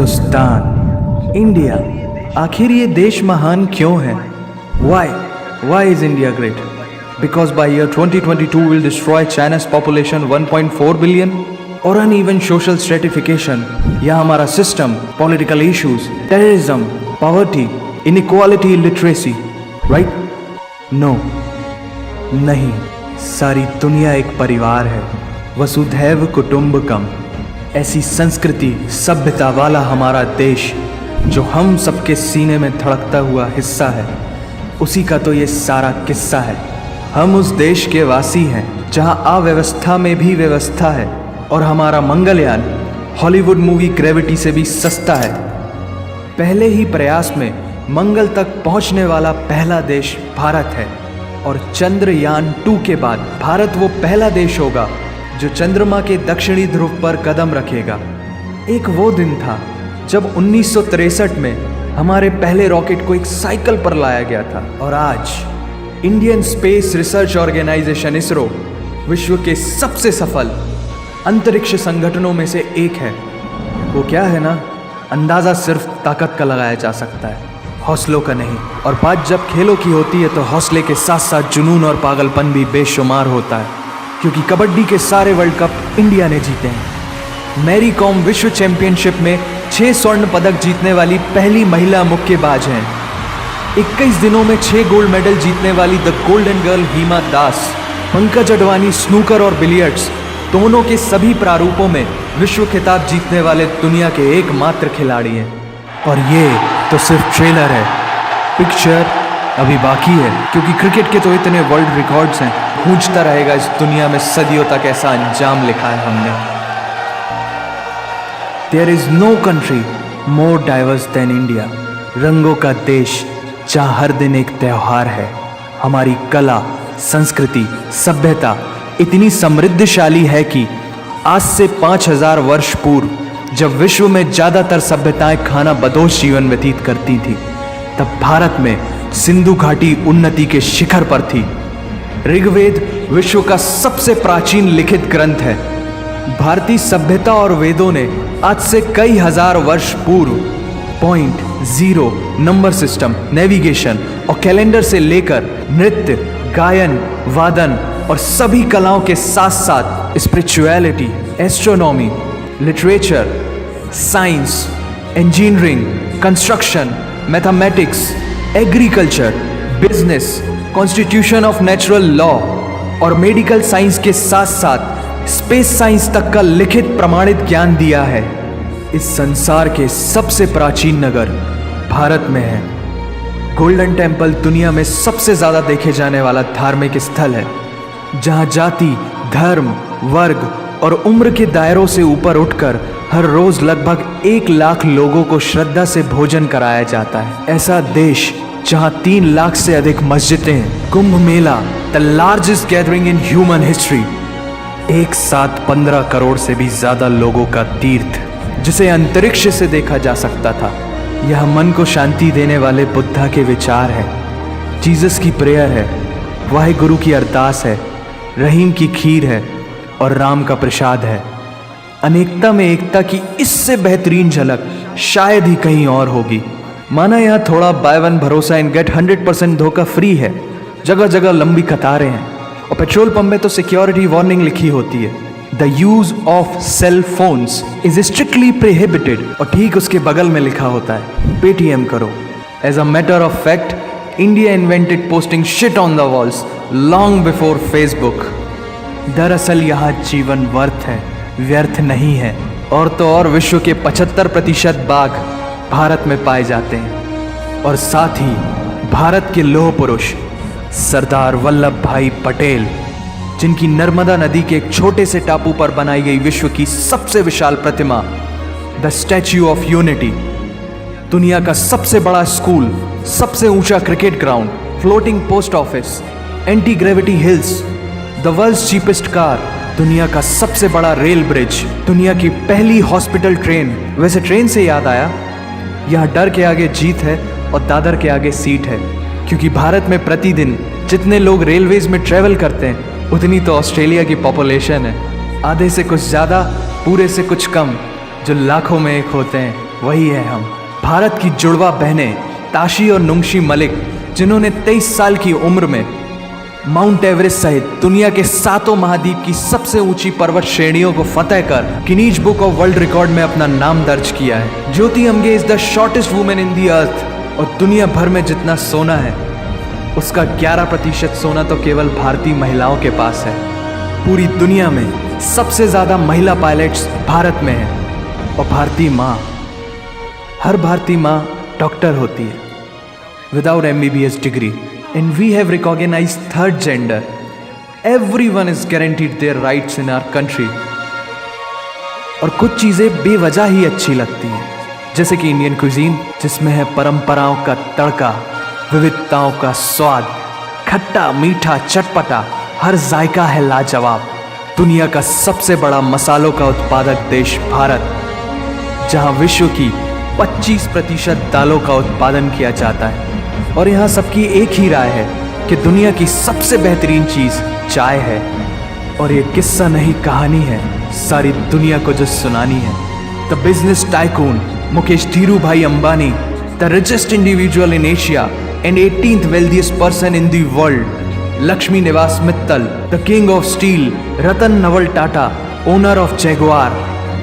Hindustan, India, आखिर ये देश महान क्यों है? Why is India great? Because by year 2022 we'll destroy China's population 1.4 billion? और uneven social stratification या हमारा system, political issues, terrorism, poverty, inequality, illiteracy, right? No, नहीं, सारी दुनिया एक परिवार है, वसुधैव कुटुंबकम। ऐसी संस्कृति, सभ्यता वाला हमारा देश जो हम सबके सीने में धड़कता हुआ हिस्सा है, उसी का तो ये सारा किस्सा है। हम उस देश के वासी हैं जहां अव्यवस्था में भी व्यवस्था है, और हमारा मंगलयान हॉलीवुड मूवी ग्रेविटी से भी सस्ता है। पहले ही प्रयास में मंगल तक पहुंचने वाला पहला देश भारत है, और चंद्रयान 2 के बाद भारत वो पहला देश होगा जो चंद्रमा के दक्षिणी ध्रुव पर कदम रखेगा। एक वो दिन था जब 1963 में हमारे पहले रॉकेट को एक साइकिल पर लाया गया था, और आज Indian space research organisation ISRO विश्व के सबसे सफल अंतरिक्ष संगठनों में से एक है। वो क्या है ना, अंदाज़ा सिर्फ ताकत का लगाया जा सकता है, हौसलों का नहीं। और बात जब खेलों की होती है तो हौसले के साथ साथ जुनून और पागलपन भी बेशुमार होता है, क्योंकि कबड्डी के सारे वर्ल्ड कप इंडिया ने जीते हैं। मैरी कॉम विश्व चैंपियनशिप में 6 स्वर्ण पदक जीतने वाली पहली महिला मुक्केबाज हैं। 21 दिनों में 6 गोल्ड मेडल जीतने वाली the golden girl Hima Das. Pankaj Advani snooker और बिलियर्ड्स दोनों के सभी प्रारूपों में विश्व खिताब जीतने वाले दुनिया के एकमात्र खिलाड़ी हैं। और ये तो सिर्फ ट्रेलर है, पिक्चर अभी बाकी है, क्योंकि क्रिकेट के तो इतने वर्ल्ड रिकॉर्ड्स हैं, गूंजता रहेगा इस दुनिया में सदियों तक ऐसा अंजाम लिखा है हमने। There is no country more diverse than India, रंगों का देश जहाँ हर दिन एक त्योहार है। हमारी कला, संस्कृति, सभ्यता इतनी समृद्धशाली है कि आज से 5000 वर्ष पूर्व जब विश्व में ज़्यादातर सभ्यताएं खाना बदोश जीवन व्यतीत करती थी, तब भारत में सिंधु घाटी उन्नति के शिखर पर थी। ऋग्वेद विश्व का सबसे प्राचीन लिखित ग्रंथ है। भारतीय सभ्यता और वेदों ने आज से कई हजार वर्ष पूर्व point, zero, number system, navigation और कैलेंडर से लेकर नृत्य, गायन, वादन और सभी कलाओं के साथ साथ spirituality, astronomy, literature, science, engineering, construction, mathematics, agriculture, business, constitution of natural law और मेडिकल साइंस के साथ साथ स्पेस साइंस तक का लिखित प्रमाणित ज्ञान दिया है। इस संसार के सबसे प्राचीन नगर भारत में है। गोल्डन टेम्पल दुनिया में सबसे ज़्यादा देखे जाने वाला धार्मिक स्थल है, जहाँ जाति, धर्म, वर्ग और उम्र के दायरों से ऊपर उठकर हर रोज लगभग 1 लाख लोगों को श्रद्धा से भोजन कराया जाता है। ऐसा देश जहां 3 लाख से अधिक मस्जिदें हैं। Kumbh Mela, the largest gathering in human history, एक साथ 15 करोड़ से भी ज्यादा लोगों का तीर्थ, जिसे अंतरिक्ष से देखा जा सकता था। यह मन को शांति देने वाले बुद्धा के विचार है, जीसस की प्रेयर है, वाहिगुरु की अरदास है, रहीम की खीर है और राम का प्रसाद है। अनेकता में एकता की इससे बेहतरीन झलक शायद ही कहीं और होगी। माना यहाँ थोड़ा बाय वन भरोसा इन गेट 100% धोखा फ्री है, जगह जगह लंबी कतारें हैं, और पेट्रोल पंप में तो सिक्योरिटी वार्निंग लिखी होती है, the use of cell phones is strictly prohibited, और ठीक उसके बगल में लिखा होता है पेटीएम करो। As a matter of fact, India invented posting shit on the walls long before Facebook. दरअसल यहाँ जीवन वर्थ है, व्यर्थ नहीं है। और तो और विश्व के 75% बाघ भारत में पाए जाते हैं, और साथ ही भारत के लौह पुरुष सरदार वल्लभ भाई पटेल, जिनकी नर्मदा नदी के एक छोटे से टापू पर बनाई गई विश्व की सबसे विशाल प्रतिमा द स्टैच्यू ऑफ यूनिटी, दुनिया का सबसे बड़ा स्कूल, सबसे ऊंचा cricket ground, floating post office, anti gravity hills, the world's cheapest car, दुनिया का सबसे बड़ा रेल ब्रिज, दुनिया की पहली हॉस्पिटल ट्रेन। वैसे ट्रेन से याद आया, यहाँ डर के आगे जीत है और दादर के आगे सीट है, क्योंकि भारत में प्रतिदिन जितने लोग रेलवेज में ट्रेवल करते हैं उतनी तो ऑस्ट्रेलिया की पॉपुलेशन है। आधे से कुछ ज़्यादा, पूरे से कुछ कम, जो लाखों में एक होते हैं। वही है हम। भारत की जुड़वा बहनें ताशी और नुंगशी मलिक, जिन्होंने 23 साल की उम्र में माउंट एवरेस्ट सहित दुनिया के 7 महाद्वीप की सबसे ऊंची पर्वत श्रेणियों को फतेह कर Guinness Book of World Record में अपना नाम दर्ज किया है। Jyoti Amge is the shortest women in the earth. और दुनिया भर में जितना सोना है उसका 11% सोना तो केवल भारतीय महिलाओं के पास है। पूरी दुनिया में सबसे ज्यादा महिला पायलट्स भारत में है। और भारतीय माँ, हर भारतीय माँ डॉक्टर होती है without MBBS degree. And we have recognized third gender. Everyone is guaranteed their rights in our country. और कुछ चीज़ें बेवजह ही अच्छी लगती हैं, जैसे कि इंडियन क्विजीन, जिसमें है परंपराओं का तड़का, विविधताओं का स्वाद, खट्टा मीठा चटपटा, हर जायका है लाजवाब। दुनिया का सबसे बड़ा मसालों का उत्पादक देश भारत, जहां विश्व की 25% दालों का उत्पादन किया जाता है। और यहाँ सबकी एक ही राय है कि दुनिया की सबसे बेहतरीन चीज़ चाय है। और ये किस्सा नहीं कहानी है सारी दुनिया को जो सुनानी है। The business tycoon Mukesh Dhirubhai Ambani, the richest individual in Asia and 18th wealthiest person in the world, Lakshmi Niwas Mittal, the king of steel Ratan Naval Tata, owner of Jaguar,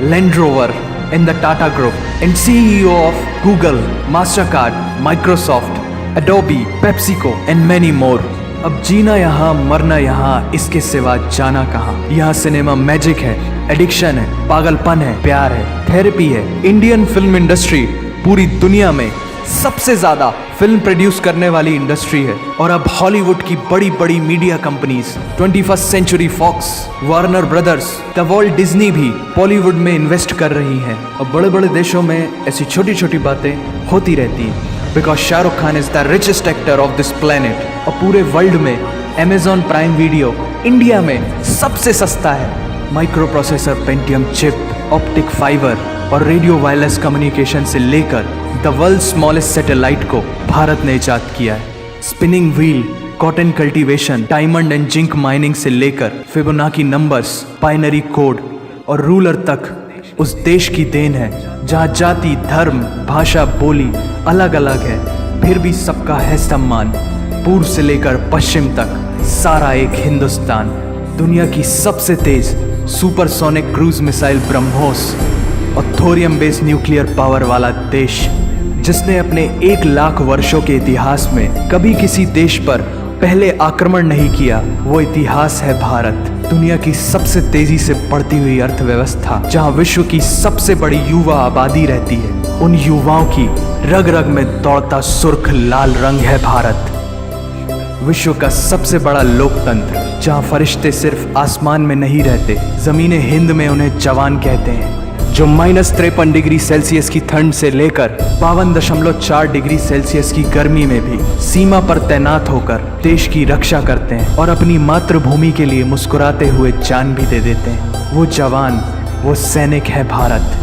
Land Rover in the Tata Group and CEO of Google, Mastercard, Microsoft, Adobe, PepsiCo and many more. अब जीना यहाँ मरना यहाँ, इसके सिवा जाना कहाँ। यहाँ cinema magic है, एडिक्शन है, पागलपन है, प्यार है, थेरेपी है। इंडियन फिल्म इंडस्ट्री पूरी दुनिया में सबसे ज्यादा फिल्म प्रोड्यूस करने वाली इंडस्ट्री है। और अब हॉलीवुड की बड़ी बड़ी media companies, 21st century Fox, Warner brothers, the world Disney भी बॉलीवुड में इन्वेस्ट कर रही हैं। और बड़े बड़े देशों में ऐसी छोटी छोटी बातें होती रहती हैं, because Shahrukh Khan is the richest actor of this planet. और पूरे वर्ल्ड में अमेजॉन प्राइम वीडियो इंडिया में सबसे सस्ता है। Micro processor Pentium chip, optic fibre और रेडियो वायरलेस कम्युनिकेशन से लेकर द वर्ल्ड स्मॉलेस्ट सैटेलाइट को भारत ने इजाद किया है। Spinning wheel, cotton cultivation, diamond and zinc mining से लेकर फिबोनाची नंबर्स, बाइनरी कोड और रूलर तक उस देश की देन है, जहाँ जाति, धर्म, भाषा, बोली अलग अलग है, फिर भी सबका है सम्मान। पूर्व से लेकर पश्चिम तक सारा एक हिंदुस्तान। दुनिया की सबसे तेज सुपरसोनिक क्रूज मिसाइल ब्रह्मोस और थोरियम बेस्ड न्यूक्लियर पावर वाला देश, जिसने अपने 1 लाख वर्षों के इतिहास में कभी किसी देश पर पहले आक्रमण नहीं किया, वो इतिहास है भारत। दुनिया की सबसे तेजी से बढ़ती हुई अर्थव्यवस्था, जहां विश्व की सबसे बड़ी युवा आबादी रहती है, उन युवाओं की रग रग में दौड़ता सुर्ख लाल रंग है भारत। विश्व का सबसे बड़ा लोकतंत्र, जहां फरिश्ते सिर्फ आसमान में नहीं रहते, जमीने हिंद में उन्हें जवान कहते हैं, जो -53 डिग्री सेल्सियस की ठंड से लेकर 52.4 डिग्री सेल्सियस की गर्मी में भी सीमा पर तैनात होकर देश की रक्षा करते हैं और अपनी मातृभूमि के लिए मुस्कुराते हुए जान भी दे देते हैं। वो जवान, वो सैनिक है भारत।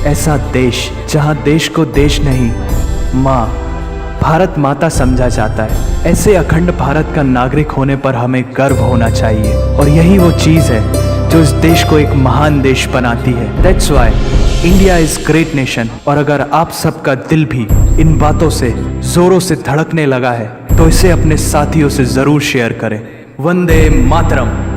ऐसा देश जहां देश को देश नहीं, माँ, भारत माता समझा जाता है। ऐसे अखंड भारत का नागरिक होने पर हमें गर्व होना चाहिए। और यही वो चीज़ है जो इस देश को एक महान देश बनाती है। That's why India is great nation. और अगर आप सबका दिल भी इन बातों से जोरों से धड़कने लगा है, तो इसे अपने साथियों से जरूर शेयर करें। वंदे मातरम।